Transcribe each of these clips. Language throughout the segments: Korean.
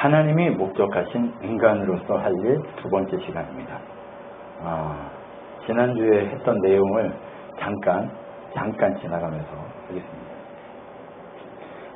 하나님이 목적하신 인간으로서 할 일 두 번째 시간입니다. 지난주에 했던 내용을 잠깐 지나가면서 하겠습니다.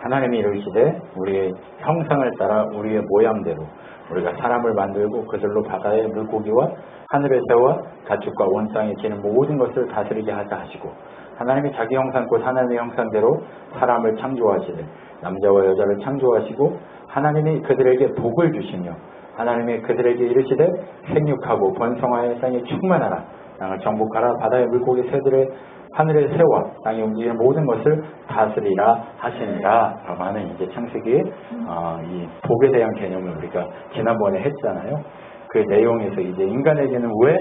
하나님이 이르시되 우리의 형상을 따라 우리의 모양대로 우리가 사람을 만들고 그들로 바다의 물고기와 하늘의 새와 가축과 온 땅에 지는 모든 것을 다스리게 하자 하시고, 하나님이 자기 형상 곧 하나님의 형상대로 사람을 창조하시되 남자와 여자를 창조하시고, 하나님이 그들에게 복을 주시며 하나님이 그들에게 이르시되 생육하고 번성하여 땅에 충만하라, 땅을 정복하라, 바다의 물고기 새들의 하늘의 새와 땅에 움직이는 모든 것을 다스리라 하시니라. 라고 하는 이제 창세기의 이 복에 대한 개념을 우리가 지난번에 했잖아요. 그 내용에서 이제 인간에게는 왜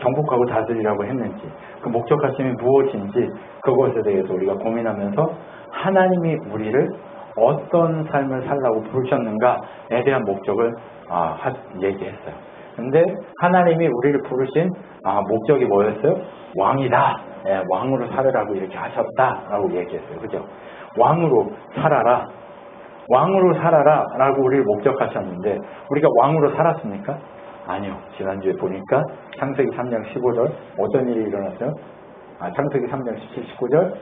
정복하고 다스리라고 했는지, 그 목적하심이 무엇인지 그것에 대해서 우리가 고민하면서 하나님이 우리를 어떤 삶을 살라고 부르셨는가에 대한 목적을 얘기했어요. 근데 하나님이 우리를 부르신 목적이 뭐였어요? 왕이다. 왕으로 살으라고 이렇게 하셨다라고 얘기했어요. 그죠? 왕으로 살아라. 왕으로 살아라 라고 우리를 목적하셨는데 우리가 왕으로 살았습니까? 아니요. 지난주에 보니까 창세기 3장 15절 어떤 일이 일어났어요? 창세기 3장 17, 19절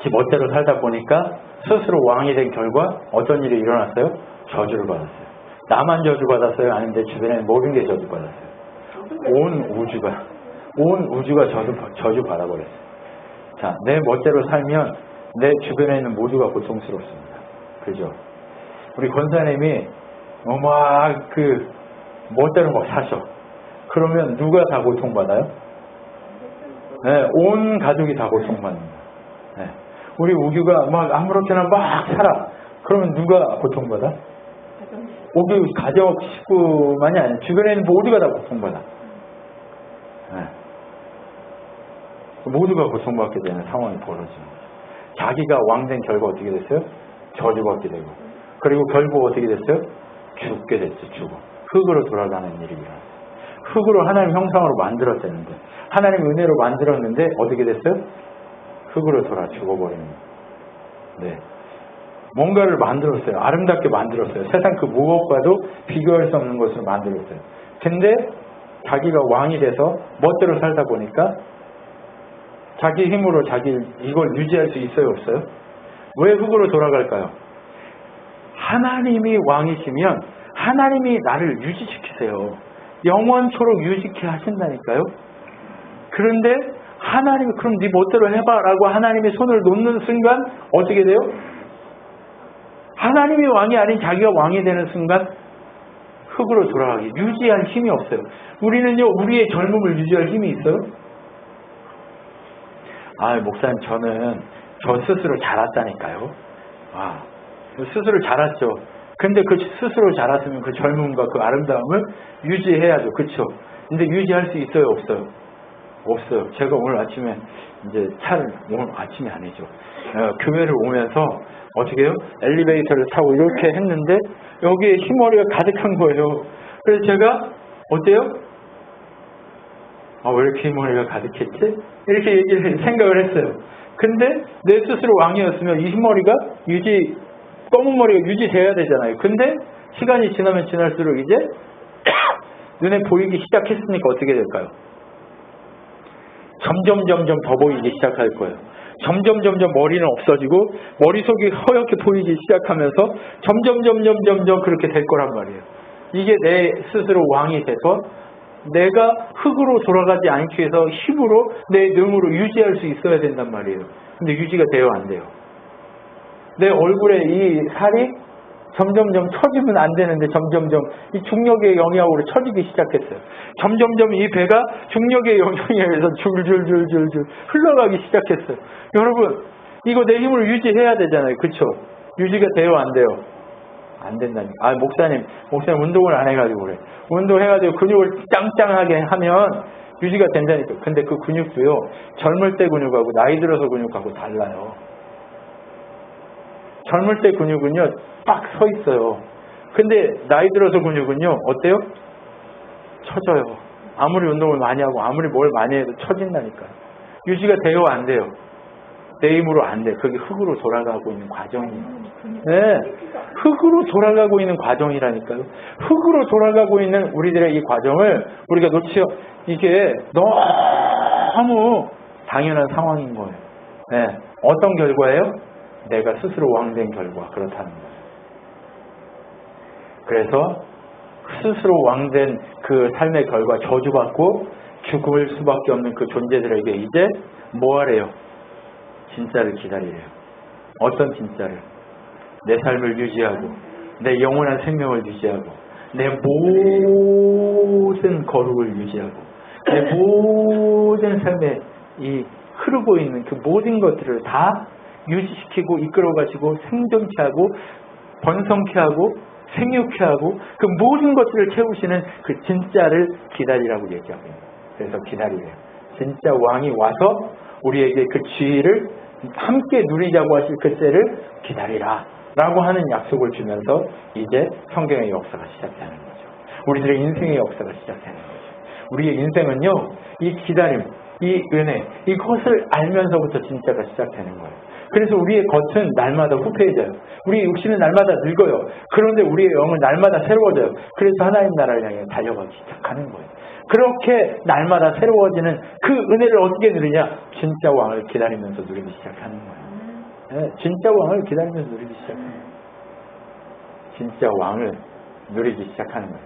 지 멋대로 살다 보니까 스스로 왕이 된 결과 어떤 일이 일어났어요? 저주를 받았어요. 나만 저주받았어요? 아닌데 주변에 모든 게 저주받았어요. 온 우주가 저주받아버렸어요. 자, 내 멋대로 살면 내 주변에 있는 모두가 고통스럽습니다. 그죠? 우리 권사님이 멋대로 막 사셔. 그러면 누가 다 고통받아요? 네, 온 가족이 다 고통받는다. 네. 우리 우규가 막 아무렇게나 막 살아. 그러면 누가 고통받아? 우규 가족 식구만이 아니라 주변에 있는 모두가 다 고통받아. 네. 모두가 고통받게 되는 상황이 벌어집니다. 자기가 왕된 결과 어떻게 됐어요? 저주받게 되고, 그리고 결국 어떻게 됐어요? 죽게 됐죠. 죽어. 흙으로 돌아가는 일이 일어났어요. 흙으로 하나님 형상으로 만들었었는데, 하나님 은혜로 만들었는데 어떻게 됐어요? 흙으로 돌아 죽어버리는 거예요. 네. 뭔가를 만들었어요. 아름답게 만들었어요. 세상 그 무엇과도 비교할 수 없는 것을 만들었어요. 근데 자기가 왕이 돼서 멋대로 살다 보니까 자기 힘으로 이걸 유지할 수 있어요, 없어요? 왜 흙으로 돌아갈까요? 하나님이 왕이시면 하나님이 나를 유지시키세요. 영원토록 유지케 하신다니까요. 그런데 하나님이 그럼 네 멋대로 해봐라고 하나님이 손을 놓는 순간 어떻게 돼요? 하나님이 왕이 아닌 자기가 왕이 되는 순간 흙으로 돌아가기, 유지할 힘이 없어요. 우리는요, 우리의 젊음을 유지할 힘이 있어요? 목사님, 저는 저 스스로 자랐다니까요. 스스로 자랐죠. 근데 그 스스로 자랐으면 그 젊음과 그 아름다움을 유지해야죠. 그렇죠? 근데 유지할 수 있어요, 없어요? 없어요. 제가 오늘 아침에 오늘 아침이 아니죠. 교회를 오면서 어떻게 해요? 엘리베이터를 타고 이렇게 했는데 여기에 흰머리가 가득한 거예요. 그래서 제가 어때요? 왜 이렇게 흰머리가 가득했지? 이렇게 생각을 했어요. 근데 내 스스로 왕이었으면 이 흰머리가 검은 머리가 유지돼야 되잖아요. 근데 시간이 지나면 지날수록 이제 눈에 보이기 시작했으니까 어떻게 될까요? 점점 더 보이기 시작할 거예요. 점점 머리는 없어지고 머릿속이 허옇게 보이기 시작하면서 점점 그렇게 될 거란 말이에요. 이게 내 스스로 왕이 돼서 내가 흙으로 돌아가지 않기 위해서 힘으로 내 능으로 유지할 수 있어야 된단 말이에요. 근데 유지가 돼요, 안 돼요? 내 얼굴에 이 살이 점점 처지면 안 되는데 점점 이 중력의 영향으로 처지기 시작했어요. 점점 이 배가 중력의 영향에 의해서 줄줄줄 흘러가기 시작했어요. 여러분, 이거 내 힘으로 유지해야 되잖아요. 그렇죠? 유지가 돼요, 안 돼요? 안 된다니까. 목사님 운동을 안 해가지고 그래. 운동해가지고 근육을 짱짱하게 하면 유지가 된다니까. 근데 그 근육도요, 젊을 때 근육하고 나이 들어서 근육하고 달라요. 젊을 때 근육은요, 딱 서 있어요. 근데 나이 들어서 근육은요, 어때요? 처져요. 아무리 운동을 많이 하고 아무리 뭘 많이 해도 처진다니까요. 유지가 돼요, 안 돼요? 내 힘으로 안 돼. 그게 흙으로 돌아가고 있는 과정이에요. 네. 흙으로 돌아가고 있는 과정이라니까요. 흙으로 돌아가고 있는 우리들의 이 과정을 우리가 이게 너무 당연한 상황인 거예요. 네. 어떤 결과예요? 내가 스스로 왕된 결과. 그렇다는 거예요. 그래서 스스로 왕된 그 삶의 결과 저주받고 죽을 수밖에 없는 그 존재들에게 이제 뭐 하래요? 진짜를 기다리래요. 어떤 진짜를? 내 삶을 유지하고 내 영원한 생명을 유지하고 내 모든 거룩을 유지하고 내 모든 삶에 이 흐르고 있는 그 모든 것들을 다 유지시키고 이끌어가지고 생존케 하고 번성케 하고 생육케 하고 그 모든 것들을 채우시는 그 진짜를 기다리라고 얘기합니다. 그래서 기다리래요. 진짜 왕이 와서 우리에게 그 지위를 함께 누리자고 하실 그 때를 기다리라 라고 하는 약속을 주면서 이제 성경의 역사가 시작되는 거죠. 우리들의 인생의 역사가 시작되는 거죠. 우리의 인생은요, 이 기다림, 이 은혜, 이것을 알면서부터 진짜가 시작되는 거예요. 그래서 우리의 겉은 날마다 후패해져요. 우리의 육신은 날마다 늙어요. 그런데 우리의 영은 날마다 새로워져요. 그래서 하나님 나라를 향해 달려가기 시작하는 거예요. 그렇게 날마다 새로워지는 그 은혜를 어떻게 누리냐? 진짜 왕을 기다리면서 누리기 시작하는 거예요. 네, 진짜 왕을 기다리면서 누리기 시작하는 거예요. 진짜 왕을 누리기 시작하는 거예요.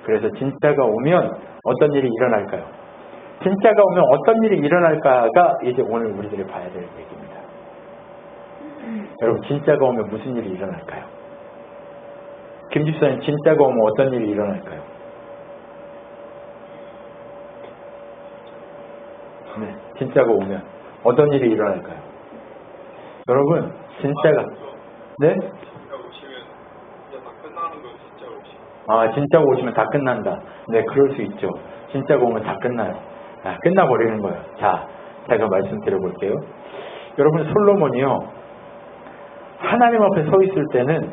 그래서 진짜가 오면 어떤 일이 일어날까요? 진짜가 오면 어떤 일이 일어날까가 이제 오늘 우리들이 봐야 될 얘기입니다. 여러분, 진짜가 오면 무슨 일이 일어날까요? 김 집사님, 진짜가 오면 어떤 일이 일어날까요? 네, 진짜가 오면 어떤 일이 일어날까요? 여러분, 진짜가 네? 진짜가 오시면 다 끝난다. 네, 그럴 수 있죠. 진짜가 오면 다 끝나요. 끝나버리는 거예요. 자, 제가 말씀드려볼게요. 여러분, 솔로몬이요, 하나님 앞에 서 있을 때는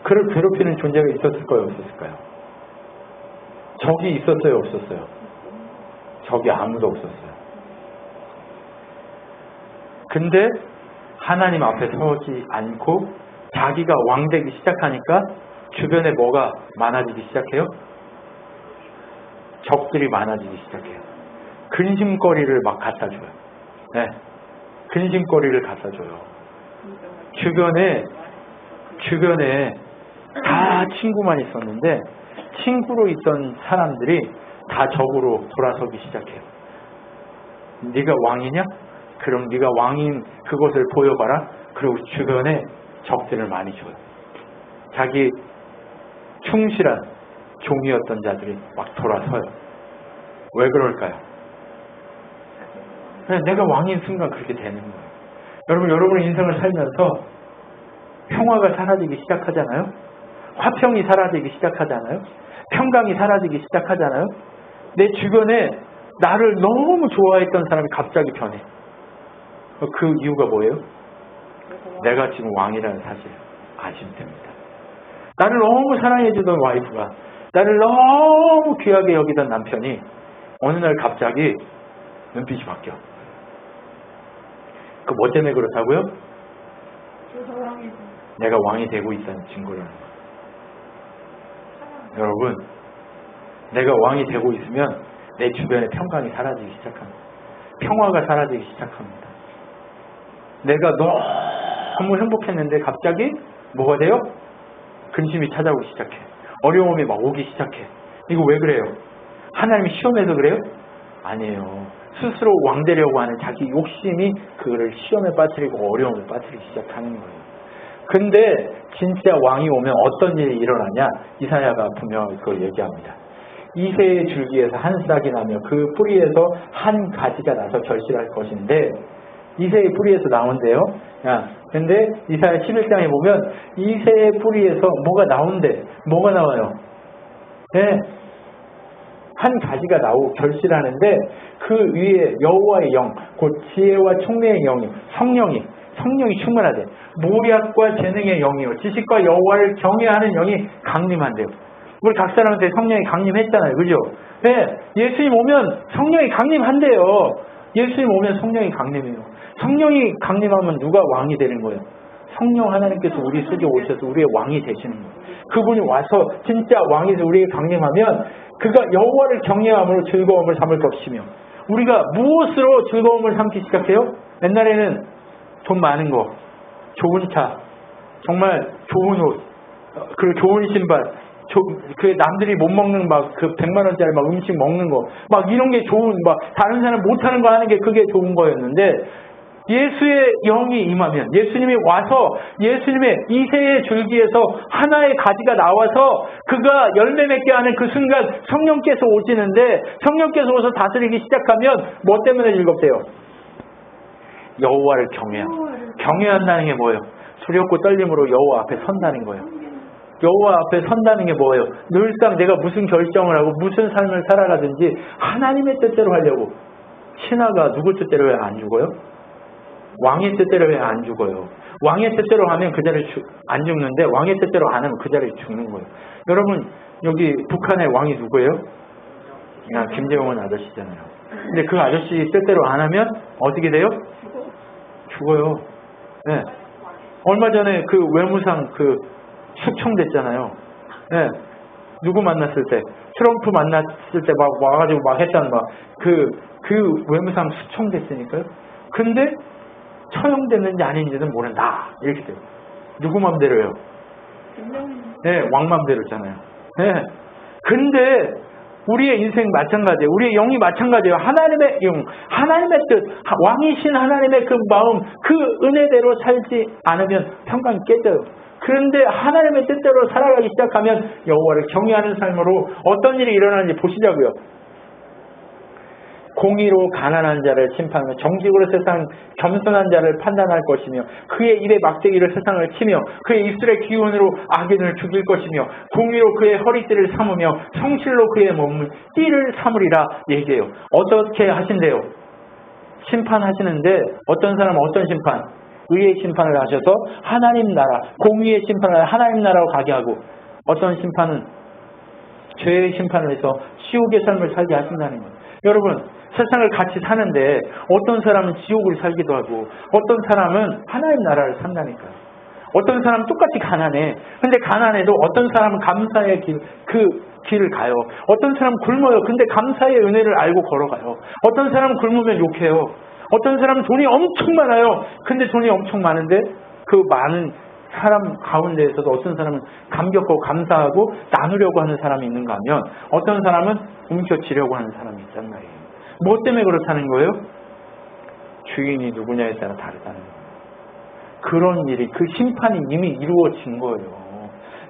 그를 괴롭히는 존재가 있었을까요? 없었을까요? 적이 있었어요? 없었어요? 적이 아무도 없었어요. 근데 하나님 앞에 서지 않고 자기가 왕되기 시작하니까 주변에 뭐가 많아지기 시작해요? 적들이 많아지기 시작해요. 근심거리를 막 갖다 줘요. 네, 근심거리를 갖다 줘요. 주변에 다 친구만 있었는데 친구로 있던 사람들이 다 적으로 돌아서기 시작해요. 네가 왕이냐? 그럼 네가 왕인 그것을 보여봐라. 그리고 주변에 적들을 많이 줘요. 자기 충실한 종이었던 자들이 막 돌아서요. 왜 그럴까요? 내가 왕인 순간 그렇게 되는 거예요. 여러분의 인생을 살면서 평화가 사라지기 시작하잖아요. 화평이 사라지기 시작하잖아요. 평강이 사라지기 시작하잖아요. 내 주변에 나를 너무 좋아했던 사람이 갑자기 변해. 그 이유가 뭐예요? 내가 지금 왕이라는 사실 아시면 됩니다. 나를 너무 사랑해주던 와이프가, 나를 너무 귀하게 여기던 남편이 어느 날 갑자기 눈빛이 바뀌어. 그 뭐 때문에 그렇다고요? 내가 왕이 되고 있다는 증거라는 거예요. 여러분, 내가 왕이 되고 있으면 내 주변에 평강이 사라지기 시작합니다. 평화가 사라지기 시작합니다. 내가 너무 행복했는데 갑자기 뭐가 돼요? 근심이 찾아오기 시작해. 어려움이 막 오기 시작해. 이거 왜 그래요? 하나님이 시험해서 그래요? 아니에요. 스스로 왕되려고 하는 자기 욕심이 그거를 시험에 빠뜨리고 어려움에 빠뜨리기 시작하는 거예요. 근데 진짜 왕이 오면 어떤 일이 일어나냐? 이사야가 분명히 그걸 얘기합니다. 이새의 줄기에서 한 싹이 나며 그 뿌리에서 한 가지가 나서 결실할 것인데, 이새의 뿌리에서 나온대요. 근데 이사야 11장에 보면 이새의 뿌리에서 뭐가 나온대. 뭐가 나와요? 네. 한 가지가 나오고 결실하는데 그 위에 여호와의 영, 곧 지혜와 총명의 영이, 성령이 충만하대. 모략과 재능의 영이요, 지식과 여호와를 경외하는 영이 강림한대요. 우리 각 사람한테 성령이 강림했잖아요, 그죠? 네, 예수님 오면 성령이 강림한대요. 예수님 오면 성령이 강림해요. 성령이 강림하면 누가 왕이 되는 거예요? 성령 하나님께서 우리 속에 오셔서 우리의 왕이 되시는 거예요. 그분이 와서 진짜 왕이서 우리에게 강림하면 그가 여호와를 경외함으로 즐거움을 삼을 것이며, 우리가 무엇으로 즐거움을 삼기 시작해요? 옛날에는 돈 많은 거, 좋은 차, 정말 좋은 옷, 그리고 좋은 신발, 그 남들이 못 먹는 막 그 100만 원짜리 막 음식 먹는 거, 막 이런 게 좋은, 막 다른 사람 못 하는 거 하는 게 그게 좋은 거였는데, 예수의 영이 임하면, 예수님이 와서 예수님의 이새의 줄기에서 하나의 가지가 나와서 그가 열매 맺게 하는 그 순간 성령께서 오시는데, 성령께서 오서 다스리기 시작하면 뭐 때문에 즐겁대요? 여호와를 경외한다는 게 뭐예요? 두렵고 떨림으로 여호와 앞에 선다는 거예요. 여호와 앞에 선다는 게 뭐예요? 늘상 내가 무슨 결정을 하고 무슨 삶을 살아가든지 하나님의 뜻대로 하려고. 신하가 누구 뜻대로 왜 안 죽어요? 왕의 뜻대로 왜 안 죽어요? 왕의 뜻대로 하면 그 자리에 안 죽는데, 왕의 뜻대로 안 하면 그 자리에 죽는 거예요. 여러분, 여기 북한의 왕이 누구예요? 그냥 김정은 아저씨잖아요. 근데 그 아저씨 뜻대로 안 하면 어떻게 돼요? 죽어요. 네. 얼마 전에 그 외무상 숙청됐잖아요. 네. 누구 만났을 때, 트럼프 만났을 때 막 와가지고 막 했잖아. 그 외무상 숙청됐으니까요. 근데 처형됐는지 아닌지는 모른다. 이렇게 돼요. 누구 맘대로요? 네, 왕 맘대로잖아요. 네. 근데 우리의 인생 마찬가지예요. 우리의 영이 마찬가지예요. 하나님의 영, 하나님의 뜻, 왕이신 하나님의 그 마음, 그 은혜대로 살지 않으면 평강 깨져요. 그런데 하나님의 뜻대로 살아가기 시작하면 여호와를 경외하는 삶으로 어떤 일이 일어나는지 보시자고요. 공의로 가난한 자를 심판하며 정직으로 세상 겸손한 자를 판단할 것이며, 그의 입의 막대기로 세상을 치며 그의 입술의 기운으로 악인을 죽일 것이며, 공의로 그의 허리띠를 삼으며 성실로 그의 몸을 띠를 삼으리라 얘기해요. 어떻게 하신대요? 심판하시는데 어떤 사람은 어떤 심판? 의의 심판을 하셔서 하나님 나라, 공의의 심판을 하나님 나라로 가게 하고, 어떤 심판은 죄의 심판을 해서 지옥의 삶을 살게 하신다는 거예요. 여러분, 세상을 같이 사는데 어떤 사람은 지옥을 살기도 하고 어떤 사람은 하나님 나라를 산다니까요. 어떤 사람은 똑같이 가난해. 근데 가난해도 어떤 사람은 감사의 길을 가요. 어떤 사람은 굶어요. 근데 감사의 은혜를 알고 걸어가요. 어떤 사람은 굶으면 욕해요. 어떤 사람은 돈이 엄청 많아요. 근데 돈이 엄청 많은데 그 많은 사람 가운데에서도 어떤 사람은 감격하고 감사하고 나누려고 하는 사람이 있는가 하면, 어떤 사람은 움켜쥐려고 하는 사람이 있단 말이에요. 뭐 때문에 그렇다는 거예요? 주인이 누구냐에 따라 다르다는 거예요. 그런 일이, 그 심판이 이미 이루어진 거예요.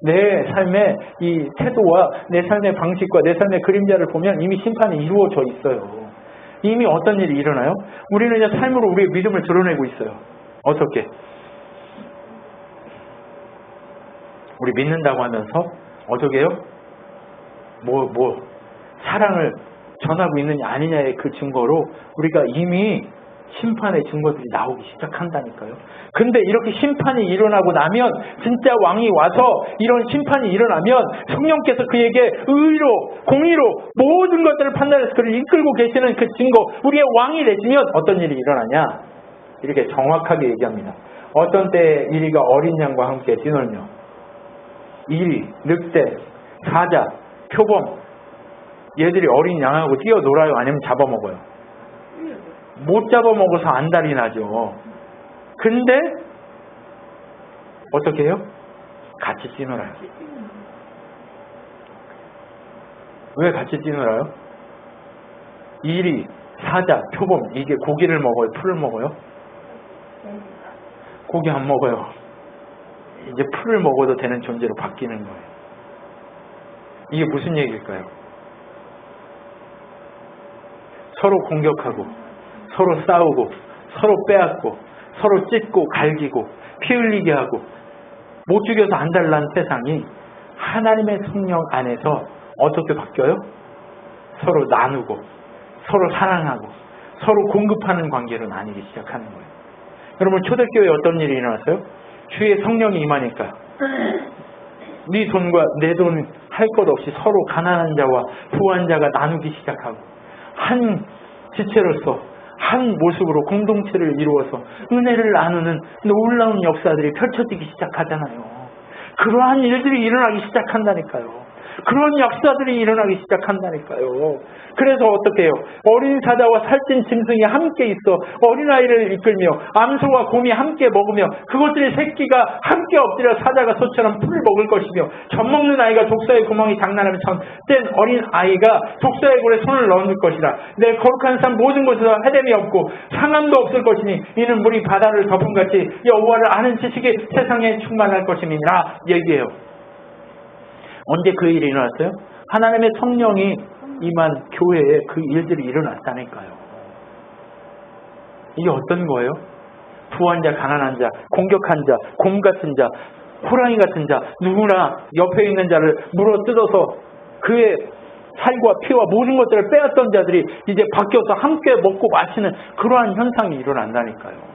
내 삶의 이 태도와 내 삶의 방식과 내 삶의 그림자를 보면 이미 심판이 이루어져 있어요. 이미 어떤 일이 일어나요? 우리는 이제 삶으로 우리의 믿음을 드러내고 있어요. 어떻게? 우리 믿는다고 하면서 어떻게 해요? 사랑을 전하고 있느냐 아니냐의 그 증거로 우리가 이미 심판의 증거들이 나오기 시작한다니까요. 근데 이렇게 심판이 일어나고 나면, 진짜 왕이 와서 이런 심판이 일어나면 성령께서 그에게 의로, 공의로 모든 것들을 판단해서 그를 이끌고 계시는 그 증거, 우리의 왕이 되시면 어떤 일이 일어나냐? 이렇게 정확하게 얘기합니다. 어떤 때에 이리가 어린 양과 함께 뛰놀며, 이리, 늑대, 사자, 표범, 얘들이 어린 양하고 뛰어놀아요? 아니면 잡아먹어요? 못 잡아먹어서 안달이 나죠. 근데 어떻게 해요? 같이 뛰놀아요. 왜 같이 뛰놀아요? 이리, 사자, 표범, 이게 고기를 먹어요? 풀을 먹어요? 고기 안 먹어요. 이제 풀을 먹어도 되는 존재로 바뀌는 거예요. 이게 무슨 얘기일까요? 서로 공격하고, 서로 싸우고, 서로 빼앗고, 서로 찢고 갈기고 피 흘리게 하고 못 죽여서 안달난 세상이 하나님의 성령 안에서 어떻게 바뀌어요? 서로 나누고, 서로 사랑하고, 서로 공급하는 관계로 나뉘기 시작하는 거예요. 여러분, 초대교회에 어떤 일이 일어났어요? 주의 성령이 임하니까 네 돈과 내 돈 할 것 없이 서로 가난한 자와 부한 자가 나누기 시작하고, 한 지체로서 한 모습으로 공동체를 이루어서 은혜를 나누는 놀라운 역사들이 펼쳐지기 시작하잖아요. 그러한 일들이 일어나기 시작한다니까요. 그런 역사들이 일어나기 시작한다니까요. 그래서 어떻게 해요? 어린 사자와 살찐 짐승이 함께 있어 어린아이를 이끌며 암소와 곰이 함께 먹으며 그것들의 새끼가 함께 엎드려 사자가 소처럼 풀을 먹을 것이며 젖먹는 아이가 독사의 구멍이 장난하며 참된 어린아이가 독사의 굴에 손을 넣을 것이라. 내 거룩한 산 모든 곳에서 해됨이 없고 상함도 없을 것이니 이는 물이 바다를 덮음같이 여호와를 아는 지식이 세상에 충만할 것임이니라 얘기해요. 언제 그 일이 일어났어요? 하나님의 성령이 임한 교회에 그 일들이 일어났다니까요. 이게 어떤 거예요? 부한 자, 가난한 자, 공격한 자, 곰 같은 자, 호랑이 같은 자, 누구나 옆에 있는 자를 물어뜯어서 그의 살과 피와 모든 것들을 빼앗던 자들이 이제 바뀌어서 함께 먹고 마시는 그러한 현상이 일어난다니까요.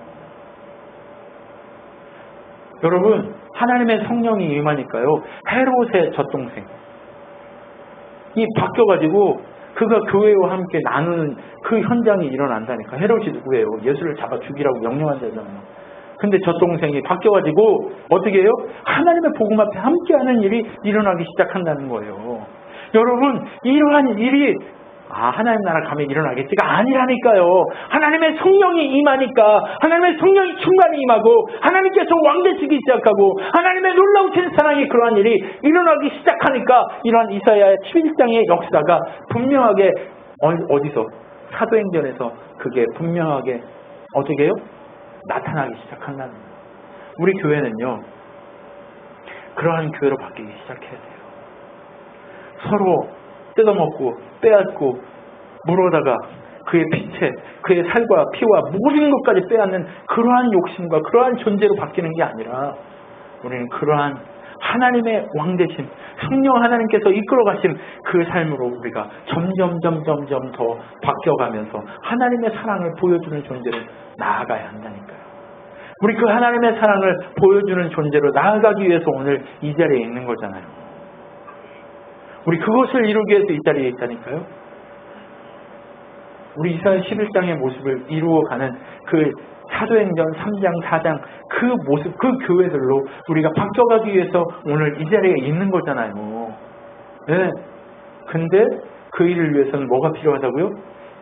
여러분, 하나님의 성령이 임하니까요. 헤롯의 젖동생 이 바뀌어가지고 그가 교회와 함께 나누는 그 현장이 일어난다니까. 헤롯이 누구예요? 예수를 잡아 죽이라고 명령한 자잖아요. 근데 젖동생이 바뀌어가지고 어떻게 해요? 하나님의 복음 앞에 함께하는 일이 일어나기 시작한다는 거예요. 여러분, 이러한 일이 하나님 나라 가면 일어나겠지가 아니라니까요. 하나님의 성령이 임하니까 하나님의 성령이 충만히 임하고 하나님께서 왕되시기 시작하고 하나님의 놀라우신 사랑이 그러한 일이 일어나기 시작하니까 이러한 이사야 11장의 역사가 분명하게 어디서? 사도행전에서 그게 분명하게 어떻게 해요? 나타나기 시작한다는 거예요. 우리 교회는요. 그러한 교회로 바뀌기 시작해야 돼요. 서로 뜯어먹고 빼앗고 물어다가 그의 피체, 그의 살과 피와 모든 것까지 빼앗는 그러한 욕심과 그러한 존재로 바뀌는 게 아니라 우리는 그러한 하나님의 왕되심, 성령 하나님께서 이끌어 가신 그 삶으로 우리가 점점 더 바뀌어가면서 하나님의 사랑을 보여주는 존재로 나아가야 한다니까요. 우리 그 하나님의 사랑을 보여주는 존재로 나아가기 위해서 오늘 이 자리에 있는 거잖아요. 우리 그것을 이루기 위해서 이 자리에 있다니까요. 우리 이사야 11장의 모습을 이루어가는 그 사도행전 3장, 4장 그 모습, 그 교회들로 우리가 바뀌어가기 위해서 오늘 이 자리에 있는 거잖아요. 네. 근데 그 일을 위해서는 뭐가 필요하다고요?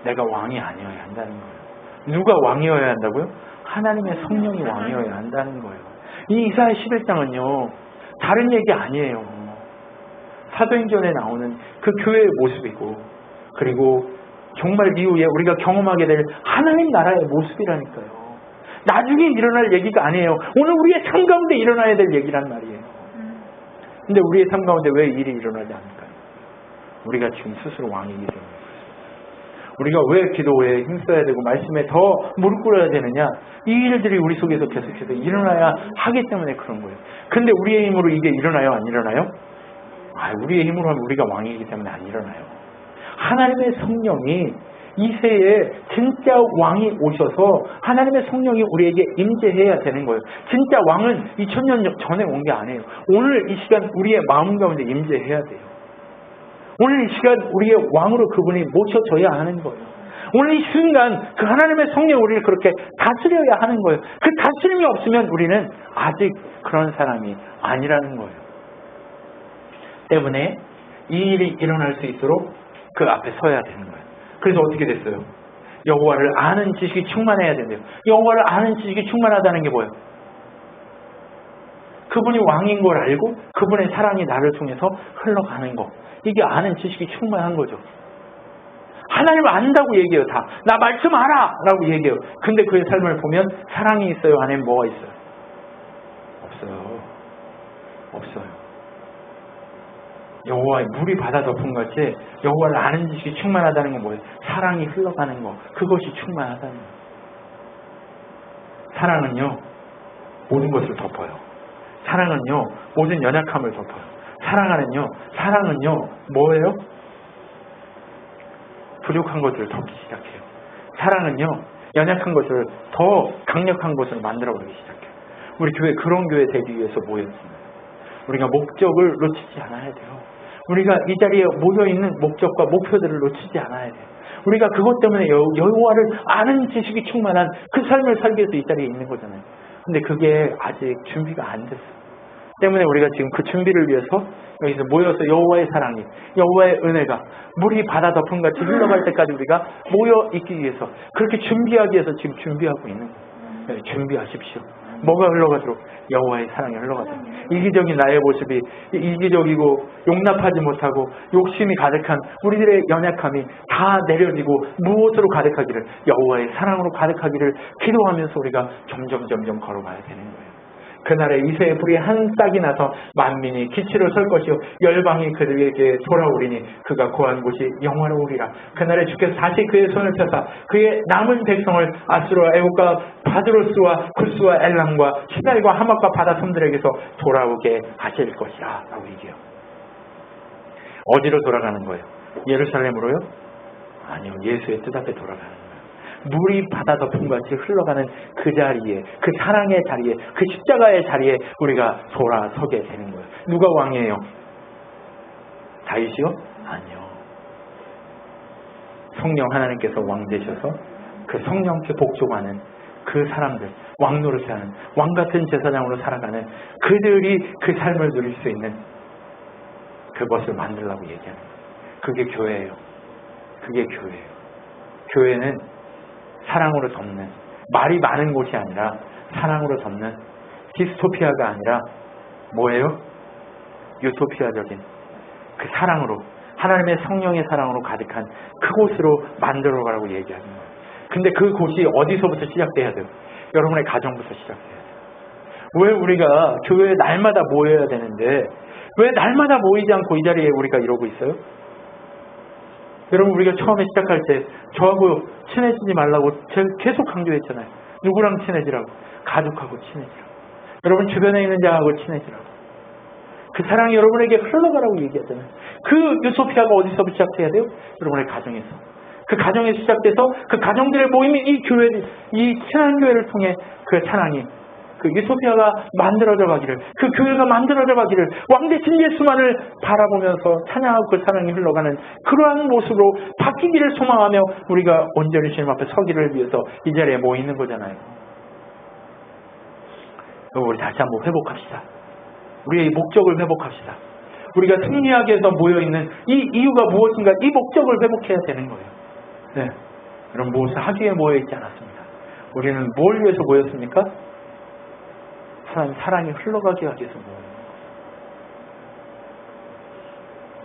내가 왕이 아니어야 한다는 거예요. 누가 왕이어야 한다고요? 하나님의 성령이 왕이어야 한다는 거예요. 이 이사야 11장은요. 다른 얘기 아니에요. 사도행전에 나오는 그 교회의 모습이고 그리고 정말 이후에 우리가 경험하게 될 하나님 나라의 모습이라니까요. 나중에 일어날 얘기가 아니에요. 오늘 우리의 삶 가운데 일어나야 될 얘기란 말이에요. 근데 우리의 삶 가운데 왜 일이 일어나지 않을까요? 우리가 지금 스스로 왕이기 때문에. 우리가 왜 기도에 힘써야 되고 말씀에 더 무릎 꿇어야 되느냐? 이 일들이 우리 속에서 계속해서 일어나야 하기 때문에 그런 거예요. 근데 우리의 힘으로 이게 일어나요? 안 일어나요? 우리의 힘으로 하면 우리가 왕이기 때문에 안 일어나요. 하나님의 성령이 이 세에 진짜 왕이 오셔서 하나님의 성령이 우리에게 임재해야 되는 거예요. 진짜 왕은 2000년 전에 온 게 아니에요. 오늘 이 시간 우리의 마음 가운데 임재해야 돼요. 오늘 이 시간 우리의 왕으로 그분이 모셔져야 하는 거예요. 오늘 이 순간 그 하나님의 성령이 우리를 그렇게 다스려야 하는 거예요. 그 다스림이 없으면 우리는 아직 그런 사람이 아니라는 거예요. 때문에 이 일이 일어날 수 있도록 그 앞에 서야 되는 거예요. 그래서 어떻게 됐어요? 여호와를 아는 지식이 충만해야 된대요. 여호와를 아는 지식이 충만하다는 게 뭐예요? 그분이 왕인 걸 알고 그분의 사랑이 나를 통해서 흘러가는 거. 이게 아는 지식이 충만한 거죠. 하나님을 안다고 얘기해요. 다. 나 말씀 알아! 라고 얘기해요. 근데 그의 삶을 보면 사랑이 있어요? 아니면 뭐가 있어요? 없어요. 없어요. 여호와의 물이 바다 덮음같이 여호와를 아는 지식이 충만하다는 건 뭐예요? 사랑이 흘러가는 거. 그것이 충만하다는 거예요. 사랑은요. 모든 것을 덮어요. 사랑은요. 모든 연약함을 덮어요. 사랑은요. 뭐예요? 부족한 것들을 덮기 시작해요. 사랑은요. 연약한 것을 더 강력한 것을 만들어버리기 시작해요. 우리 교회 그런 교회 되기 위해서 모였습니다. 우리가 목적을 놓치지 않아야 돼요. 우리가 이 자리에 모여있는 목적과 목표들을 놓치지 않아야 돼요. 우리가 그것 때문에 여호와를 아는 지식이 충만한 그 삶을 살기 위해서 이 자리에 있는 거잖아요. 근데 그게 아직 준비가 안 됐어요. 때문에 우리가 지금 그 준비를 위해서 여기서 모여서 여호와의 사랑이, 여호와의 은혜가 물이 바다 덮음같이 흘러갈 때까지 우리가 모여 있기 위해서, 그렇게 준비하기 위해서 지금 준비하고 있는 거예요. 준비하십시오. 뭐가 흘러가도록? 여호와의 사랑이 흘러가도록. 이기적인 나의 모습이 이기적이고 용납하지 못하고 욕심이 가득한 우리들의 연약함이 다 내려지고 무엇으로 가득하기를? 여호와의 사랑으로 가득하기를 기도하면서 우리가 점점 걸어가야 되는 거예요. 그날에 이새의 불이 한 싹이 나서 만민이 기치로 설 것이요 열방이 그들에게 돌아오리니 그가 거한 곳이 영화로우리라. 그날에 주께서 다시 그의 손을 펴사 그의 남은 백성을 아수르와 애국과 바드로스와 굿스와 엘람과 시달과 하맛과 바다 섬들에게서 돌아오게 하실 것이라 라고 얘기해요. 어디로 돌아가는 거예요? 예루살렘으로요? 아니요, 예수의 뜻 앞에 돌아가는 거예요. 물이 바다 덮음같이 흘러가는 그 자리에, 그 사랑의 자리에, 그 십자가의 자리에 우리가 돌아서게 되는 거예요. 누가 왕이에요? 다윗이요? 아니요. 성령 하나님께서 왕 되셔서 그 성령께 복종하는 그 사람들, 왕 노릇을 하는, 왕 같은 제사장으로 살아가는 그들이 그 삶을 누릴 수 있는 그것을 만들라고 얘기하는 거예요. 그게 교회예요. 그게 교회예요. 교회는 사랑으로 덮는, 말이 많은 곳이 아니라 사랑으로 덮는, 디스토피아가 아니라 뭐예요? 유토피아적인 그 사랑으로, 하나님의 성령의 사랑으로 가득한 그곳으로 만들어가라고 얘기하는 거예요. 근데 그곳이 어디서부터 시작돼야 돼요? 여러분의 가정부터 시작돼야 돼요. 왜 우리가 교회에 날마다 모여야 되는데 왜 날마다 모이지 않고 이 자리에 우리가 이러고 있어요? 여러분, 우리가 처음에 시작할 때 저하고 친해지지 말라고 계속 강조했잖아요. 누구랑 친해지라고? 가족하고 친해지라고. 여러분 주변에 있는 자하고 친해지라고. 그 사랑이 여러분에게 흘러가라고 얘기하잖아요. 그 유토피아가 어디서부터 시작해야 돼요? 여러분의 가정에서. 그 가정에서 시작돼서 그 가정들의 모임이 이 교회를, 이 친한 교회를 통해 그 사랑이, 그 유토피아가 만들어져 가기를, 그 교회가 만들어져 가기를, 왕대신 예수만을 바라보면서 찬양하고 그 사랑이 흘러가는 그러한 모습으로 바뀌기를 소망하며 우리가 온전히 주님 앞에 서기를 위해서 이 자리에 모이는 거잖아요. 우리 다시 한번 회복합시다. 우리의 목적을 회복합시다. 우리가 승리하기 위해서 모여있는 이 이유가 무엇인가, 이 목적을 회복해야 되는 거예요. 네. 여러분, 무엇을 하기 위해 모여있지 않았습니다. 우리는 뭘 위해서 모였습니까? 하나님 사랑이 흘러가게 하기 위해서 모여요.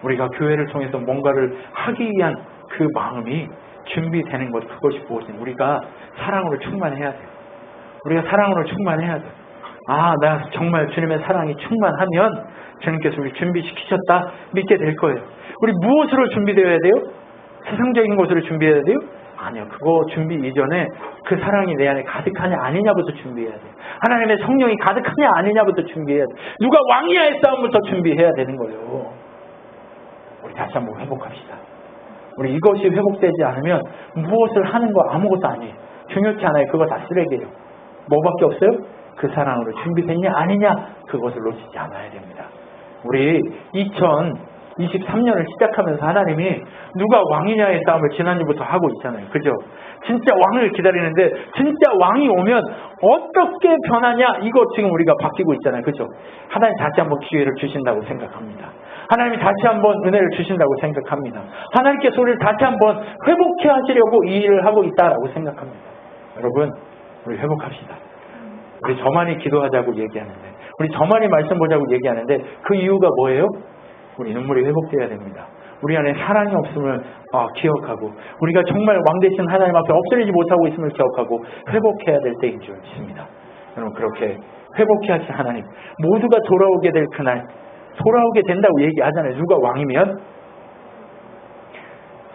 우리가 교회를 통해서 뭔가를 하기 위한 그 마음이 준비되는 것, 그것이 무엇이냐? 우리가 사랑으로 충만해야 돼요. 우리가 사랑으로 충만해야 돼요. 아, 나 정말 주님의 사랑이 충만하면 주님께서 우리 준비시키셨다 믿게 될 거예요. 우리 무엇으로 준비되어야 돼요? 세상적인 것으로 준비해야 돼요? 아니요. 그거 준비 이전에 그 사랑이 내 안에 가득하냐 아니냐부터 준비해야 돼요. 하나님의 성령이 가득하냐 아니냐부터 준비해야 돼요. 누가 왕이야의 싸움부터 준비해야 되는 거예요. 우리 다시 한번 회복합시다. 우리 이것이 회복되지 않으면 무엇을 하는 거 아무것도 아니에요. 중요치 않아요. 그거 다 쓰레기예요. 뭐밖에 없어요? 그 사랑으로 준비됐냐 아니냐, 그것을 놓치지 않아야 됩니다. 우리 2023년을 시작하면서 하나님이 누가 왕이냐의 싸움을 지난주부터 하고 있잖아요. 그죠? 진짜 왕을 기다리는데 진짜 왕이 오면 어떻게 변하냐, 이거 지금 우리가 바뀌고 있잖아요. 그죠? 하나님 다시 한번 기회를 주신다고 생각합니다. 하나님이 다시 한번 은혜를 주신다고 생각합니다. 하나님께서 우리를 다시 한번 회복해 하시려고 이 일을 하고 있다라고 생각합니다. 여러분, 우리 회복합시다. 우리 저만이 기도하자고 얘기하는데, 우리 저만이 말씀 보자고 얘기하는데 그 이유가 뭐예요? 우리 눈물이 회복돼야 됩니다. 우리 안에 사랑이 없음을 기억하고, 우리가 정말 왕되신 하나님 앞에 엎드리지 못하고 있음을 기억하고 회복해야 될 때인 줄 믿습니다. 여러분, 그렇게 회복해 하신 하나님, 모두가 돌아오게 될 그날, 돌아오게 된다고 얘기하잖아요. 누가 왕이면?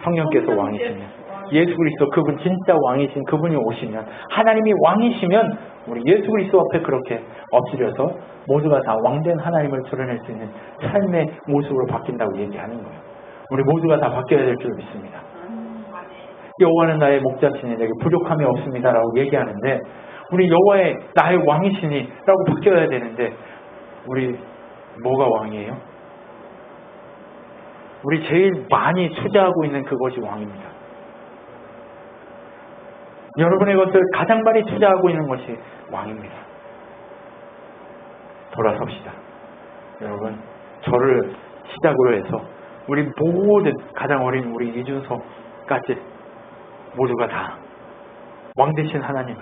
성령께서 왕이시면, 예수 그리스도, 그분 진짜 왕이신 그분이 오시면, 하나님이 왕이시면 우리 예수 그리스도 앞에 그렇게 엎드려서 모두가 다 왕된 하나님을 드러낼 수 있는 삶의 모습으로 바뀐다고 얘기하는 거예요. 우리 모두가 다 바뀌어야 될 줄 믿습니다. 여호와는 나의 목자시니 내게 부족함이 없습니다라고 얘기하는데, 우리 여호와의 나의 왕이시니 라고 바뀌어야 되는데, 우리 뭐가 왕이에요? 우리 제일 많이 투자하고 있는 그것이 왕입니다. 여러분의 것을 가장 많이 투자하고 있는 것이 왕입니다. 돌아섭시다. 여러분, 저를 시작으로 해서 우리 모든 가장 어린 우리 이준서까지 모두가 다 왕 되신 하나님을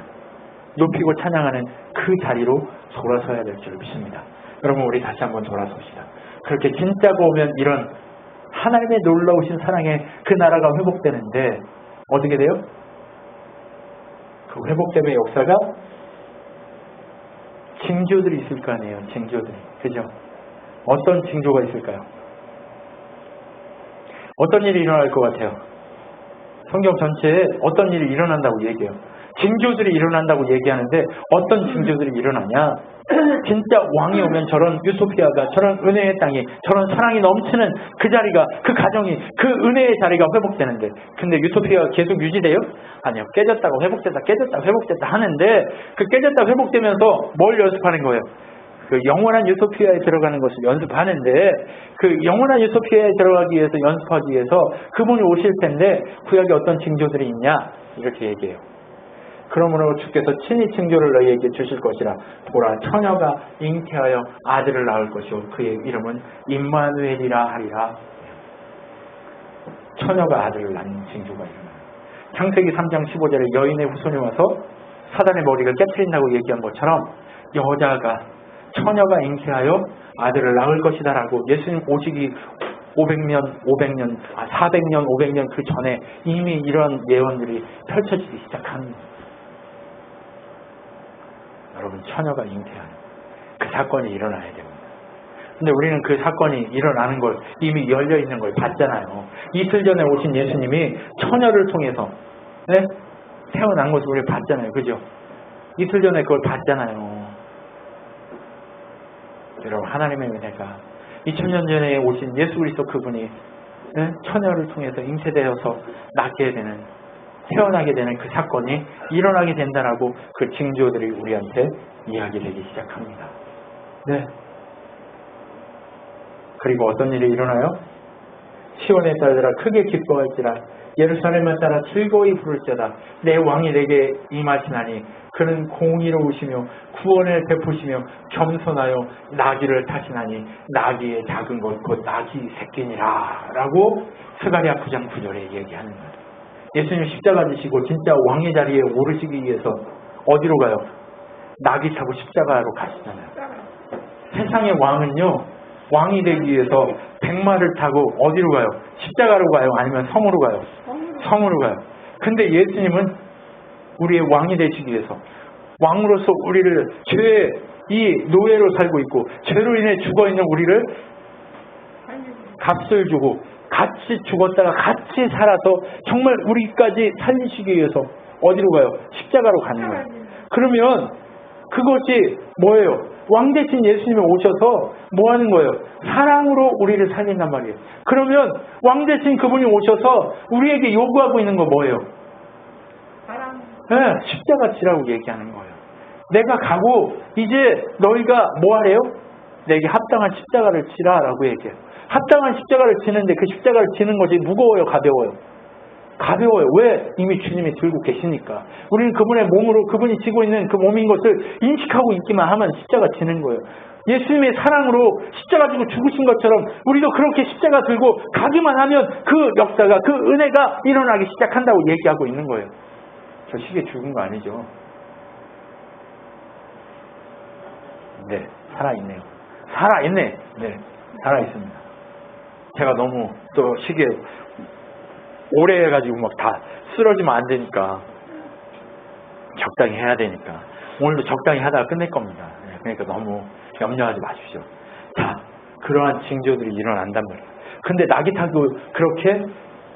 높이고 찬양하는 그 자리로 돌아서야 될 줄 믿습니다. 여러분, 우리 다시 한번 돌아섭시다. 그렇게 진짜가 오면 이런 하나님의 놀라우신 사랑의 그 나라가 회복되는데 어떻게 돼요? 그 회복됨의 역사가 징조들이 있을 거 아니에요. 징조들이. 그죠? 어떤 징조가 있을까요? 어떤 일이 일어날 것 같아요? 성경 전체에 어떤 일이 일어난다고 얘기해요. 징조들이 일어난다고 얘기하는데 어떤 징조들이 일어나냐? 진짜 왕이 오면 저런 유토피아가, 저런 은혜의 땅이, 저런 사랑이 넘치는 그 자리가, 그 가정이, 그 은혜의 자리가 회복되는데, 근데 유토피아가 계속 유지돼요? 아니요. 깨졌다고 회복됐다, 깨졌다고 회복됐다 하는데, 그 깨졌다 회복되면서 뭘 연습하는 거예요? 그 영원한 유토피아에 들어가는 것을 연습하는데, 그 영원한 유토피아에 들어가기 위해서, 연습하기 위해서 그분이 오실 텐데 구약에 어떤 징조들이 있냐? 이렇게 얘기해요. 그러므로 주께서 친히 징조를 너희에게 주실 것이라. 보라, 처녀가 잉태하여 아들을 낳을 것이요 그의 이름은 임마누엘이라 하리라. 처녀가 아들을 낳는 징조가 일어나요. 창세기 3장 15절에 여인의 후손이 와서 사단의 머리를 깨트린다고 얘기한 것처럼 여자가, 처녀가 잉태하여 아들을 낳을 것이다 라고 예수님 오시기 400년, 500년 그 전에 이미 이런 예언들이 펼쳐지기 시작합니다. 여러분, 처녀가 잉태하는 그 사건이 일어나야 됩니다. 근데 우리는 그 사건이 일어나는 걸, 이미 열려있는 걸 봤잖아요. 이틀 전에 오신 예수님이 처녀를 통해서 태어난 것을 우리 봤잖아요. 그죠? 이틀 전에 그걸 봤잖아요. 여러분, 하나님의 은혜가 2000년 전에 오신 예수 그리스도 그분이 처녀를 통해서 잉태되어서 낳게 되는, 태어나게 되는 그 사건이 일어나게 된다라고 그 징조들이 우리한테 이야기되기 시작합니다. 네. 그리고 어떤 일이 일어나요? 시온의 딸들아 크게 기뻐할지라, 예루살렘을 따라 즐거이 부를지어다. 내 왕이 내게 임하시나니 그는 공의로우시며 구원을 베푸시며 겸손하여 나귀를 타시나니 나귀의 작은 것 곧 나귀 새끼니라 라고 스가랴 9장 9절에 얘기하는 거예요. 예수님 십자가 지시고 진짜 왕의 자리에 오르시기 위해서 어디로 가요? 나귀 타고 십자가로 가시잖아요. 세상의 왕은요, 왕이 되기 위해서 백마를 타고 어디로 가요? 십자가로 가요? 아니면 성으로 가요? 성으로 가요. 근데 예수님은 우리의 왕이 되시기 위해서, 왕으로서 우리를 죄의 이 노예로 살고 있고 죄로 인해 죽어있는 우리를 값을 주고 같이 죽었다가 같이 살아서 정말 우리까지 살리시기 위해서 어디로 가요? 십자가로 가는 거예요. 그러면 그것이 뭐예요? 왕 대신 예수님이 오셔서 뭐 하는 거예요? 사랑으로 우리를 살린단 말이에요. 그러면 왕 대신 그분이 오셔서 우리에게 요구하고 있는 거 뭐예요? 사랑. 네, 십자가 지라고 얘기하는 거예요. 내가 가고 이제 너희가 뭐 하래요? 내게 합당한 십자가를 지라라고 얘기해요. 합당한 십자가를 지는데 그 십자가를 지는 것이 무거워요? 가벼워요? 가벼워요. 왜? 이미 주님이 들고 계시니까. 우리는 그분의 몸으로, 그분이 지고 있는 그 몸인 것을 인식하고 있기만 하면 십자가 지는 거예요. 예수님의 사랑으로 십자가 지고 죽으신 것처럼 우리도 그렇게 십자가 들고 가기만 하면 그 역사가, 그 은혜가 일어나기 시작한다고 얘기하고 있는 거예요. 저 시계 죽은 거 아니죠? 네, 살아있네요. 살아있네. 네, 살아있습니다. 제가 너무 또 시계 오래 해가지고 막 다 쓰러지면 안 되니까 적당히 해야 되니까 오늘도 적당히 하다가 끝낼 겁니다. 그러니까 너무 염려하지 마십시오. 자, 그러한 징조들이 일어난단 말이에요. 근데 나귀 타고 그렇게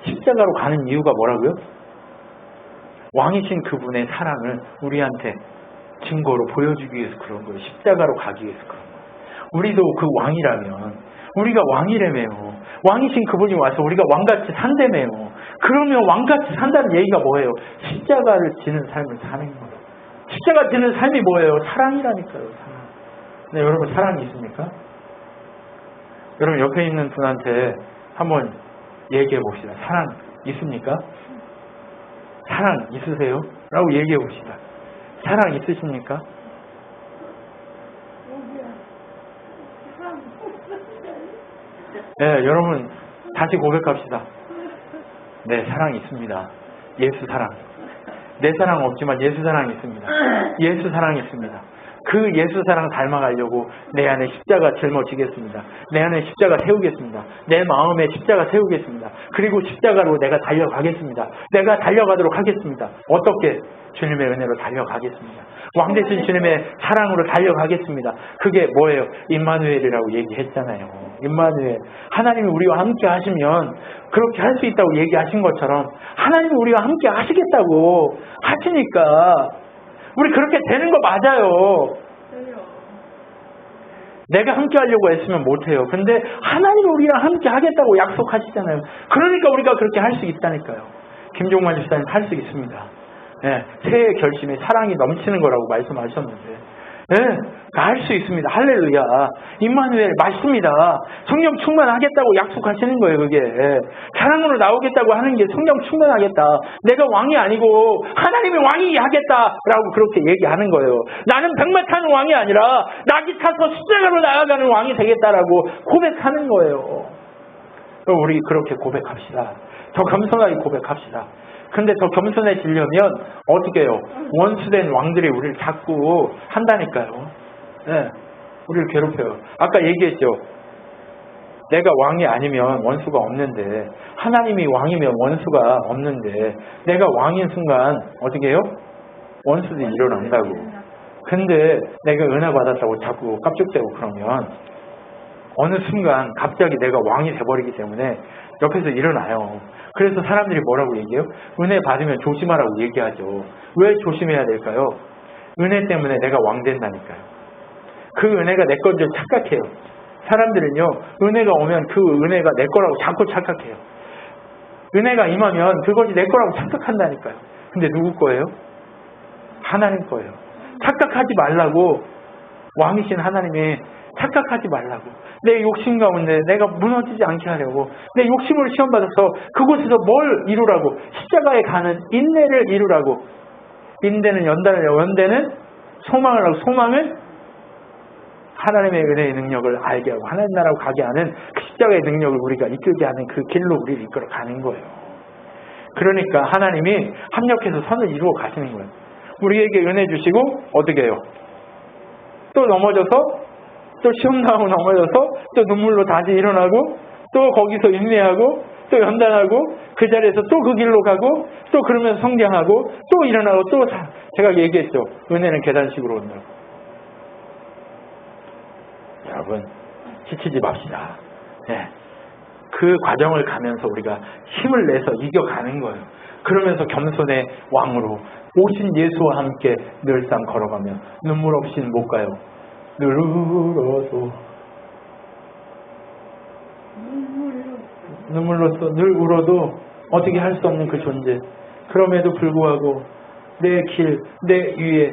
십자가로 가는 이유가 뭐라고요? 왕이신 그분의 사랑을 우리한테 증거로 보여주기 위해서 그런 거예요. 십자가로 가기 위해서 그런 거예요. 우리도 그 왕이라면, 우리가 왕이라며요. 왕이신 그분이 와서 우리가 왕같이 산다며요. 그러면 왕같이 산다는 얘기가 뭐예요? 십자가를 지는 삶을 사는 거예요. 십자가 지는 삶이 뭐예요? 사랑이라니까요. 사랑. 네, 여러분 사랑이 있습니까? 여러분 옆에 있는 분한테 한번 얘기해 봅시다. 사랑 있습니까? 사랑 있으세요? 라고 얘기해 봅시다. 사랑 있으십니까? 네, 여러분 다시 고백합시다. 네, 사랑이 있습니다. 예수 사랑. 내 사랑 없지만 예수 사랑이 있습니다. 예수 사랑이 있습니다. 그 예수 사랑 닮아가려고 내 안에 십자가 짊어지겠습니다. 내 안에 십자가 세우겠습니다. 내 마음에 십자가 세우겠습니다. 그리고 십자가로 내가 달려가겠습니다. 내가 달려가도록 하겠습니다. 어떻게? 주님의 은혜로 달려가겠습니다. 왕되신 주님의 사랑으로 달려가겠습니다. 그게 뭐예요? 임마누엘이라고 얘기했잖아요. 임마누엘. 하나님이 우리와 함께 하시면 그렇게 할 수 있다고 얘기하신 것처럼 하나님이 우리와 함께 하시겠다고 하시니까 우리 그렇게 되는 거 맞아요. 내가 함께 하려고 했으면 못해요. 근데 하나님이 우리랑 함께 하겠다고 약속하시잖아요. 그러니까 우리가 그렇게 할 수 있다니까요. 김종만 집사님 할 수 있습니다. 네, 새해 결심에 사랑이 넘치는 거라고 말씀하셨는데 할 수 있습니다. 할렐루야. 임마누엘 맞습니다. 성령 충만하겠다고 약속하시는 거예요. 그게 사랑으로 나오겠다고 하는 게 성령 충만하겠다. 내가 왕이 아니고 하나님이 왕이 하겠다라고 그렇게 얘기하는 거예요. 나는 백마 타는 왕이 아니라 낙이 타서 십자가로 나아가는 왕이 되겠다라고 고백하는 거예요. 우리 그렇게 고백합시다. 더 겸손하게 고백합시다. 근데 더 겸손해지려면 어떻게 해요? 원수된 왕들이 우리를 자꾸 한다니까요. 네, 우리를 괴롭혀요. 아까 얘기했죠. 내가 왕이 아니면 원수가 없는데 하나님이 왕이면 원수가 없는데 내가 왕인 순간 어떻게 해요? 원수들이 일어난다고. 근데 내가 은혜 받았다고 자꾸 깝죽대고 그러면 어느 순간 갑자기 내가 왕이 돼버리기 때문에 옆에서 일어나요. 그래서 사람들이 뭐라고 얘기해요? 은혜 받으면 조심하라고 얘기하죠. 왜 조심해야 될까요? 은혜 때문에 내가 왕 된다니까요. 그 은혜가 내 건 줄 착각해요. 사람들은요, 은혜가 오면 그 은혜가 내 거라고 자꾸 착각해요. 은혜가 임하면 그것이 내 거라고 착각한다니까요. 근데 누구 거예요? 하나님 거예요. 착각하지 말라고 왕이신 하나님이 착각하지 말라고. 내 욕심 가운데 내가 무너지지 않게 하려고 내 욕심으로 시험받아서 그곳에서 뭘 이루라고 십자가에 가는 인내를 이루라고. 인내는 연대는 소망을 하고 소망은 하나님의 은혜의 능력을 알게 하고 하나님 나라로 가게 하는 그 십자가의 능력을 우리가 이끌게 하는 그 길로 우리를 이끌어 가는 거예요. 그러니까 하나님이 합력해서 선을 이루어 가시는 거예요. 우리에게 은혜 주시고 어떻게 해요? 또 넘어져서 또 시험 당하고 넘어져서 또 눈물로 다시 일어나고 또 거기서 인내하고 또 연단하고 그 자리에서 또 그 길로 가고 또 그러면서 성장하고 또 일어나고 또 제가 얘기했죠. 은혜는 계단식으로 온다고. 여러분 지치지 맙시다. 네. 그 과정을 가면서 우리가 힘을 내서 이겨가는 거예요. 그러면서 겸손의 왕으로 오신 예수와 함께 늘상 걸어가며 눈물 없이는 못 가요. 늘 울어도 눈물로써 늘 울어도 어떻게 할 수 없는 그 존재. 그럼에도 불구하고 내 길, 내 위에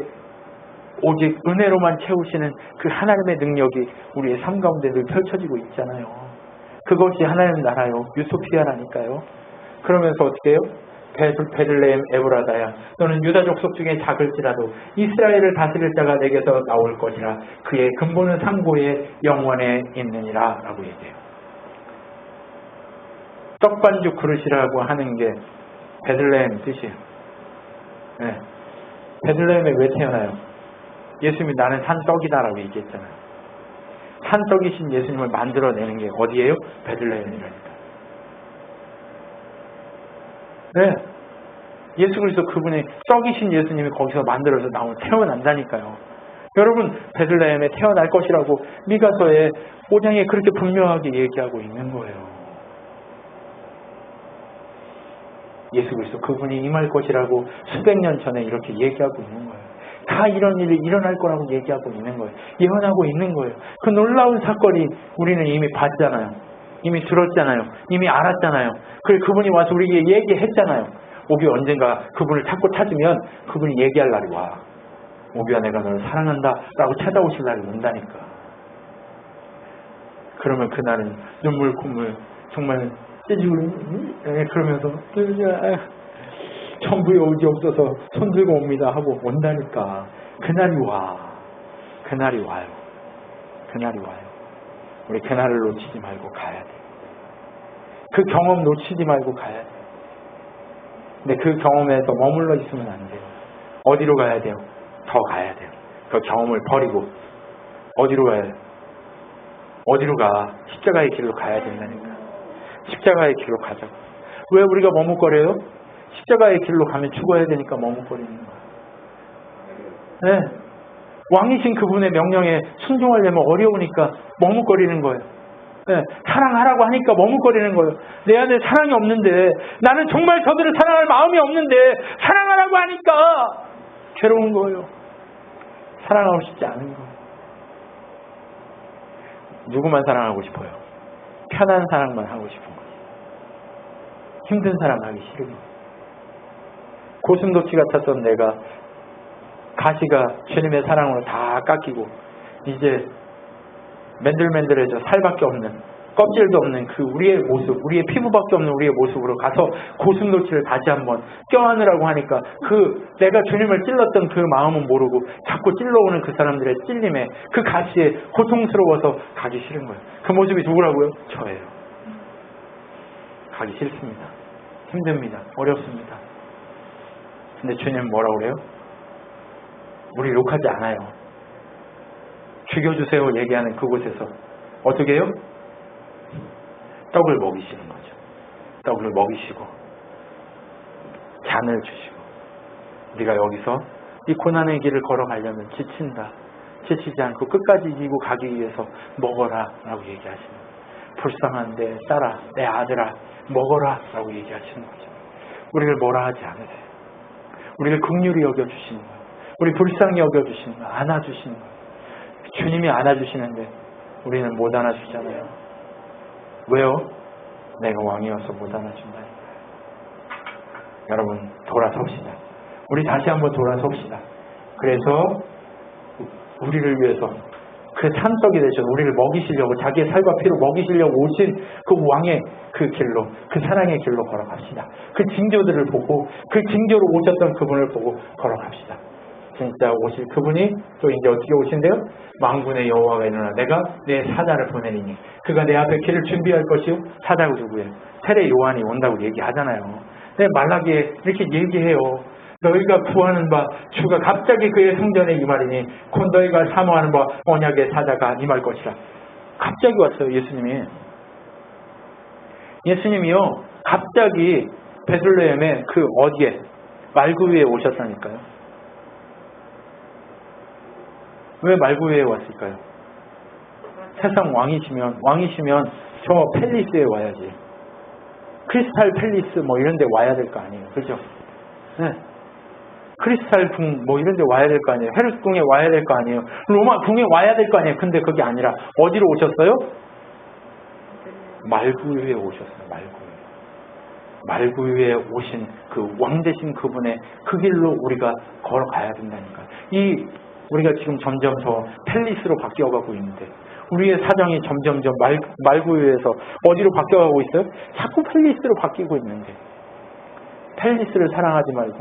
오직 은혜로만 채우시는 그 하나님의 능력이 우리의 삶 가운데 늘 펼쳐지고 있잖아요. 그것이 하나님 나라요. 유토피아라니까요. 그러면서 어떻게 해요? 베들레헴 에브라다야 너는 유다 족속 중에 작을지라도 이스라엘을 다스릴 자가 내게서 나올 것이라 그의 근본은 상고에 영원에 있느니라 라고 얘기해요. 떡반죽 그릇이라고 하는 게 베들레헴 뜻이에요. 네. 베들레헴에 왜 태어나요? 예수님이 나는 산떡이다 라고 얘기했잖아요. 산떡이신 예수님을 만들어내는 게 어디예요? 베들레헴이라니까. 네. 예수 그리스도 그분의 떡이신 예수님이 거기서 만들어서 태어난다니까요. 여러분 베들레헴에 태어날 것이라고 미가서의 5장에 그렇게 분명하게 얘기하고 있는 거예요. 예수 그리스도 그분이 임할 것이라고 수백 년 전에 이렇게 얘기하고 있는 거예요. 다 이런 일이 일어날 거라고 얘기하고 있는 거예요. 예언하고 있는 거예요. 그 놀라운 사건이 우리는 이미 봤잖아요. 이미 들었잖아요. 이미 알았잖아요. 그리고 그분이 와서 우리에게 얘기했잖아요. 오비야 언젠가 그분을 찾고 찾으면 그분이 얘기할 날이 와. 오비야 내가 너를 사랑한다 라고 찾아오실 날이 온다니까. 그러면 그날은 눈물 콧물 정말 찢어지고 그러면서 천부에 오지옵소서 손들고 옵니다 하고 온다니까. 그날이 와. 그날이 와요. 그날이 와요. 우리 그날을 놓치지 말고 가야 돼. 그 경험 놓치지 말고 가야 돼. 근데 그 경험에서 머물러 있으면 안 돼요. 어디로 가야 돼요? 더 가야 돼요. 그 경험을 버리고 어디로 가야 돼요? 어디로 가? 십자가의 길로 가야 된다니까. 십자가의 길로 가자고. 왜 우리가 머뭇거려요? 십자가의 길로 가면 죽어야 되니까 머뭇거리는 거예요. 네. 왕이신 그분의 명령에 순종하려면 어려우니까 머뭇거리는 거예요. 네. 사랑하라고 하니까 머뭇거리는 거예요. 내 안에 사랑이 없는데, 나는 정말 저들을 사랑할 마음이 없는데 사랑하라고 하니까 괴로운 거예요. 사랑하고 싶지 않은 거예요. 누구만 사랑하고 싶어요? 편한 사랑만 하고 싶은 거예요. 힘든 사랑 하기 싫은 거예요. 고슴도치 같았던 내가 가시가 주님의 사랑으로 다 깎이고 이제 맨들맨들해져 살밖에 없는, 껍질도 없는 그 우리의 모습, 우리의 피부밖에 없는 우리의 모습으로 가서 고슴도치를 다시 한번 껴안으라고 하니까 그 내가 주님을 찔렀던 그 마음은 모르고 자꾸 찔러오는 그 사람들의 찔림에, 그 가시에 고통스러워서 가기 싫은 거예요. 그 모습이 누구라고요? 저예요. 가기 싫습니다. 힘듭니다. 어렵습니다. 근데 주님은 뭐라고 그래요? 우리 욕하지 않아요. 죽여주세요 얘기하는 그곳에서 어떻게 해요? 떡을 먹이시는 거죠. 떡을 먹이시고 잔을 주시고, 우리가 여기서 이 고난의 길을 걸어가려면 지친다. 지치지 않고 끝까지 이기고 가기 위해서 먹어라 라고 얘기하시는 거예요. 불쌍한데 딸아, 내 아들아, 먹어라 라고 얘기하시는 거죠. 우리를 뭐라 하지 않으세요. 우리를 긍휼히 여겨주시는 거예요. 우리 불쌍히 여겨주시는 거예요. 안아주시는 거예요. 주님이 안아주시는데 우리는 못 안아주잖아요. 왜요? 내가 왕이어서 못 안아준다니까요. 여러분, 돌아섭시다. 우리 다시 한번 돌아섭시다. 그래서 우리를 위해서 그 산떡이 되셔서 우리를 먹이시려고, 자기의 살과 피로 먹이시려고 오신 그 왕의 그 길로, 그 사랑의 길로 걸어갑시다. 그 징조들을 보고, 그 징조로 오셨던 그분을 보고 걸어갑시다. 진짜 오실 그분이 또 이제 어떻게 오신대요? 만군의 여호와가 일어나 내가 내 사자를 보내리니 그가 내 앞에 길을 준비할 것이요. 사자가 누구예요? 세례 요한이 온다고 얘기하잖아요. 근데 말라기에 이렇게 얘기해요. 너희가 구하는 바 주가 갑자기 그의 성전에 임하리니 곧 너희가 사모하는 바 언약의 사자가 임할 것이라. 갑자기 왔어요. 예수님이요 갑자기 베들레헴의 그 어디에, 말구 위에 오셨다니까요. 왜 말구 위에 왔을까요? 세상 왕이시면 저 팰리스에 와야지. 크리스탈 팰리스 뭐 이런 데 와야 될 거 아니에요. 그죠? 네. 크리스탈 궁 뭐 이런 데 와야 될 거 아니에요. 헤르스 궁에 와야 될 거 아니에요. 로마 궁에 와야 될 거 아니에요. 근데 그게 아니라 어디로 오셨어요? 말구 위에 오셨어요. 말구 위에 오신 그 왕 되신 그분의 그 길로 우리가 걸어가야 된다니까. 우리가 지금 점점 더 팰리스로 바뀌어가고 있는데, 우리의 사정이 점점점 말구 위에서 어디로 바뀌어가고 있어요? 자꾸 팰리스로 바뀌고 있는데, 팰리스를 사랑하지 말고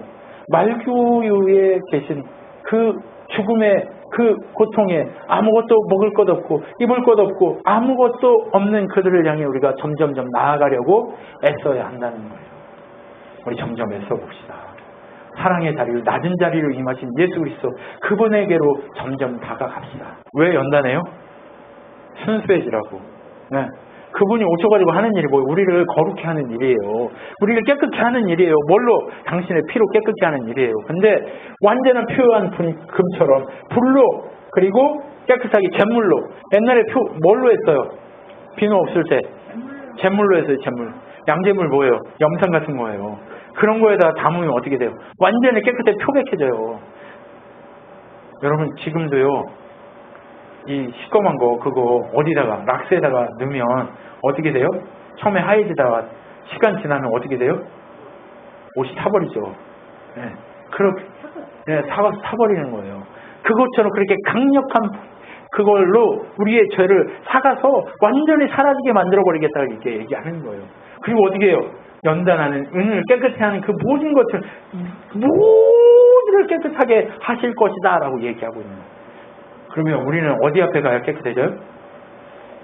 말구 위에 계신 그 죽음의 그 고통에 아무것도 먹을 것 없고 입을 것 없고 아무것도 없는 그들을 향해 우리가 점점점 나아가려고 애써야 한다는 거예요. 우리 점점 애써봅시다. 사랑의 자리를, 낮은 자리로 임하신 예수 그리스도 그분에게로 점점 다가갑시다. 왜 연단해요? 순수해지라고. 네. 그분이 오셔가지고 하는 일이 뭐예요? 우리를 거룩히 하는 일이에요. 우리를 깨끗게 하는 일이에요. 뭘로? 당신의 피로 깨끗게 하는 일이에요. 근데 완전한 표현 금처럼 불로, 그리고 깨끗하게 잿물로. 옛날에 뭘로 했어요? 비누 없을 때 잿물로 했어요. 잿물. 양잿물 뭐예요? 염산 같은 거예요. 그런 거에다 담으면 어떻게 돼요? 완전히 깨끗하게 표백해져요. 여러분, 지금도요 이 시꺼먼 거 그거 어디다가 락스에다가 넣으면 어떻게 돼요? 처음에 하얘지다가 시간 지나면 어떻게 돼요? 옷이 타버리죠. 네. 그렇게 타버리는 거예요. 그것처럼 그렇게 강력한 그걸로 우리의 죄를 삭아서 완전히 사라지게 만들어버리겠다 이렇게 얘기하는 거예요. 그리고 어떻게 해요? 연단하는 은을 깨끗해 하는 그 모든 것을 모두를 깨끗하게 하실 것이다 라고 얘기하고 있는 거예요. 그러면 우리는 어디 앞에 가야 깨끗해져요?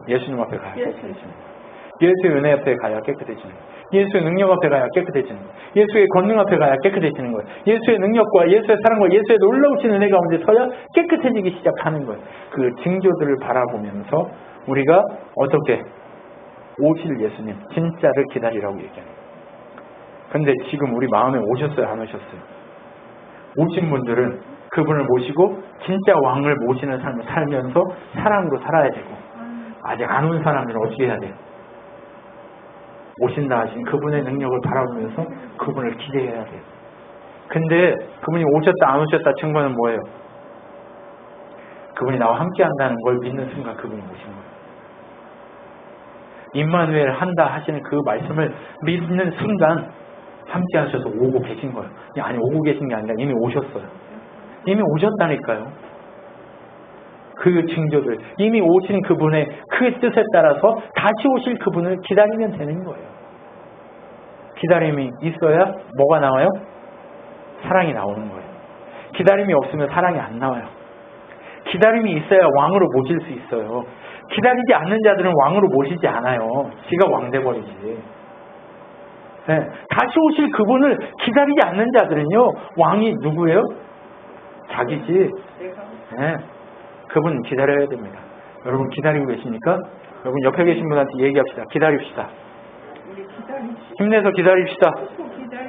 예수님 앞에 가야 깨끗해지는 거예요. 예수의 은혜 앞에 가야 깨끗해지는 거예요. 예수의 능력 앞에 가야 깨끗해지는 거예요. 예수의 권능 앞에 가야 깨끗해지는 거예요. 예수의 능력과 예수의 사랑과 예수의 놀라우신 은혜 가운데 서야 깨끗해지기 시작하는 거예요. 그 징조들을 바라보면서 우리가 어떻게 오실 예수님 진짜를 기다리라고 얘기하는 거예요. 근데 지금 우리 마음에 오셨어요? 안 오셨어요? 오신 분들은 그분을 모시고 진짜 왕을 모시는 삶을 살면서 사랑으로 살아야 되고, 아직 안 온 사람들은 어떻게 해야 돼요? 오신다 하신 그분의 능력을 바라보면서 그분을 기대해야 돼요. 근데 그분이 오셨다 안 오셨다 증거는 뭐예요? 그분이 나와 함께 한다는 걸 믿는 순간 그분이 오신 거예요. 임마누엘 한다 하시는 그 말씀을 믿는 순간 함께 하셔서 오고 계신 거예요. 아니, 오고 계신 게 아니라 이미 오셨어요. 이미 오셨다니까요. 그 징조들, 이미 오신 그분의 그 뜻에 따라서 다시 오실 그분을 기다리면 되는 거예요. 기다림이 있어야 뭐가 나와요? 사랑이 나오는 거예요. 기다림이 없으면 사랑이 안 나와요. 기다림이 있어야 왕으로 모실 수 있어요. 기다리지 않는 자들은 왕으로 모시지 않아요. 지가 왕 돼버리지. 네, 다시 오실 그분을 기다리지 않는 자들은요, 왕이 누구예요? 자기지. 네, 그분 기다려야 됩니다. 여러분 기다리고 계십니까? 여러분 옆에 계신 분한테 얘기합시다. 기다립시다. 힘내서 기다립시다.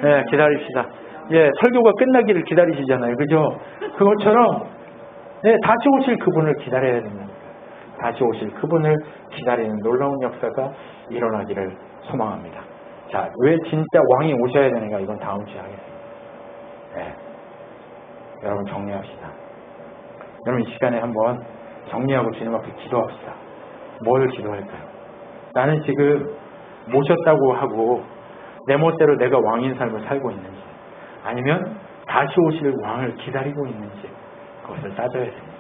네, 기다립시다. 예, 설교가 끝나기를 기다리시잖아요. 그죠? 그것처럼 네, 다시 오실 그분을 기다려야 됩니다. 다시 오실 그분을 기다리는 놀라운 역사가 일어나기를 소망합니다. 자, 왜 진짜 왕이 오셔야 되는가? 이건 다음 주에 하겠습니다. 네. 여러분 정리합시다. 여러분 이 시간에 한번 정리하고 주님 앞에 기도합시다. 뭘 기도할까요? 나는 지금 모셨다고 하고 내 멋대로 내가 왕인 삶을 살고 있는지, 아니면 다시 오실 왕을 기다리고 있는지, 그것을 따져야 됩니다.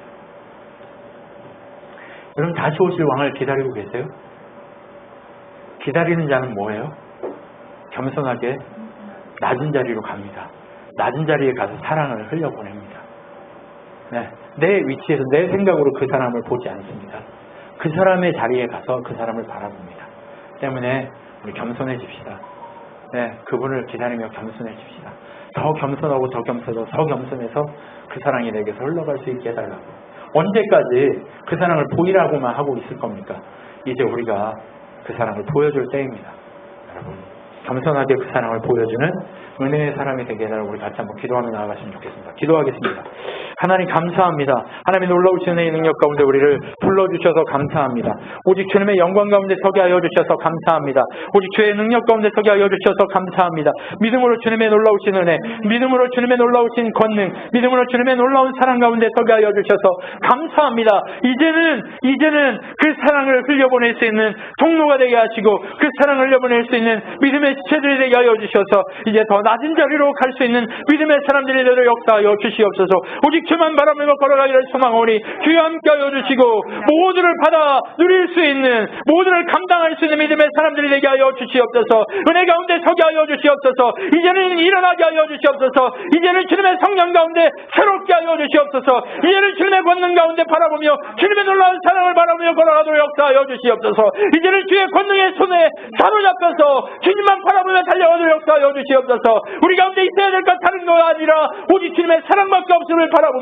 여러분 다시 오실 왕을 기다리고 계세요? 기다리는 자는 뭐예요? 겸손하게 낮은 자리로 갑니다. 낮은 자리에 가서 사랑을 흘려보냅니다. 네, 내 위치에서 내 생각으로 그 사람을 보지 않습니다. 그 사람의 자리에 가서 그 사람을 바라봅니다. 때문에 우리 겸손해집시다. 네, 그분을 기다리며 겸손해집시다. 더 겸손하고 더 겸손해서 그 사랑이 내게서 흘러갈 수 있게 해달라고. 언제까지 그 사랑을 보이라고만 하고 있을 겁니까? 이제 우리가 그 사랑을 보여줄 때입니다. 여러분 겸손하게 그 사랑을 보여주는 은혜의 사람이 되게 해달라고 우리 같이 한번 기도하며 나아가시면 좋겠습니다. 기도하겠습니다. 하나님 감사합니다. 하나님의 놀라우신 은혜의 능력 가운데 우리를 불러주셔서 감사합니다. 오직 주님의 영광 가운데 서게 하여 주셔서 감사합니다. 오직 주의 능력 가운데 서게 하여 주셔서 감사합니다. 믿음으로 주님의 놀라우신 은혜, 믿음으로 주님의 놀라우신 권능, 믿음으로 주님의 놀라운 사랑 가운데 서게 하여 주셔서 감사합니다. 이제는 그 사랑을 흘려보낼 수 있는 통로가 되게 하시고, 그 사랑을 흘려보낼 수 있는 믿음의 지체들이 되게 하여 주셔서 이제 더 낮은 자리로 갈 수 있는 믿음의 사람들이 되도록 역사하여 주시옵소서. 오직 주만 바라보며 걸어가기를 소망하오니 주여 함께하여 주시고, 모두를 받아 누릴 수 있는, 모두를 감당할 수 있는 믿음의 사람들이 되게 하여 주시옵소서. 은혜 가운데 서게 하여 주시옵소서. 이제는 일어나게 하여 주시옵소서. 이제는 주님의 성령 가운데 새롭게 하여 주시옵소서. 이제는 주님의 권능 가운데 바라보며 주님의 놀라운 사랑을 바라보며 걸어가도록 역사하여 주시옵소서. 이제는 주의 권능의 손에 사로잡혀서 주님만 바라보며 달려가도록 역사하여 주시옵소서. 우리 가운데 있어야 될 것 다른 거 아니라 오직 주님의 사랑밖에 없음을 바라보며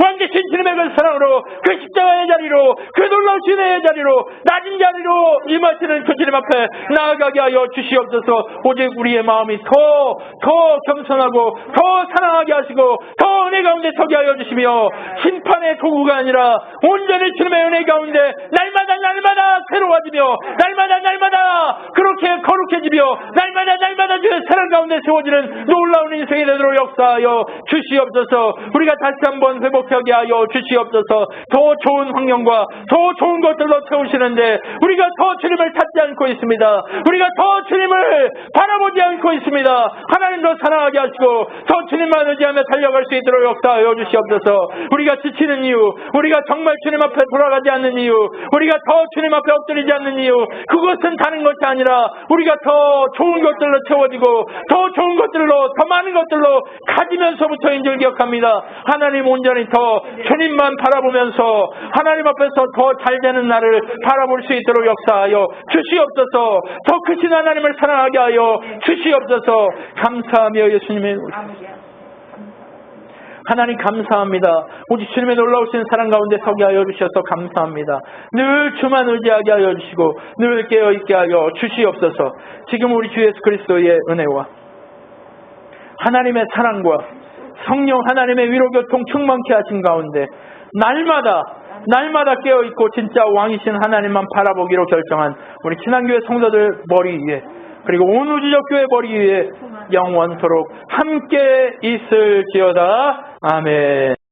왕되신 주님의 그 사랑으로, 그 십자가의 자리로, 그 놀라우신 은혜의 자리로, 낮은 자리로 임하시는 그 주님 앞에 나아가게 하여 주시옵소서. 오직 우리의 마음이 더 겸손하고 더 사랑하게 하시고 더 은혜 가운데 서게 하여 주시며, 심판의 도구가 아니라 온전히 주님의 은혜 가운데 날마다 새로워지며, 날마다 그렇게 거룩해지며, 날마다 주의 사랑 가운데 가운데 세워지는 놀라운 인생이 되도록 역사하여 주시옵소서. 우리가 다시 한번 회복하게 하여 주시옵소서. 더 좋은 환경과 더 좋은 것들로 채우시는데 우리가 더 주님을 찾지 않고 있습니다. 우리가 더 주님을 바라보지 않고 있습니다. 하나님도 사랑하게 하시고 더 주님만 의지하며 달려갈 수 있도록 역사하여 주시옵소서. 우리가 지치는 이유, 우리가 정말 주님 앞에 돌아가지 않는 이유, 우리가 더 주님 앞에 엎드리지 않는 이유, 그것은 다른 것이 아니라 우리가 더 좋은 것들로 채워지고 더 좋은 것들로, 더 많은 것들로 가지면서부터인 줄 기억합니다. 하나님 온전히 더 주님만 바라보면서 하나님 앞에서 더 잘 되는 나를 바라볼 수 있도록 역사하여 주시옵소서. 더 크신 하나님을 사랑하게 하여 주시옵소서. 감사하며 예수님의 하나님 감사합니다. 오직 주님의 놀라우신 사랑 가운데 서게 하여 주셔서 감사합니다. 늘 주만 의지하게 하여 주시고 늘 깨어있게 하여 주시옵소서. 지금 우리 주 예수 그리스도의 은혜와 하나님의 사랑과 성령 하나님의 위로교통 충만케 하신 가운데 날마다 깨어있고 진짜 왕이신 하나님만 바라보기로 결정한 우리 친한교회 성도들 머리 위에 그리고 온 우주적 교회 머리 위에 영원토록 함께 있을지어다. 아멘.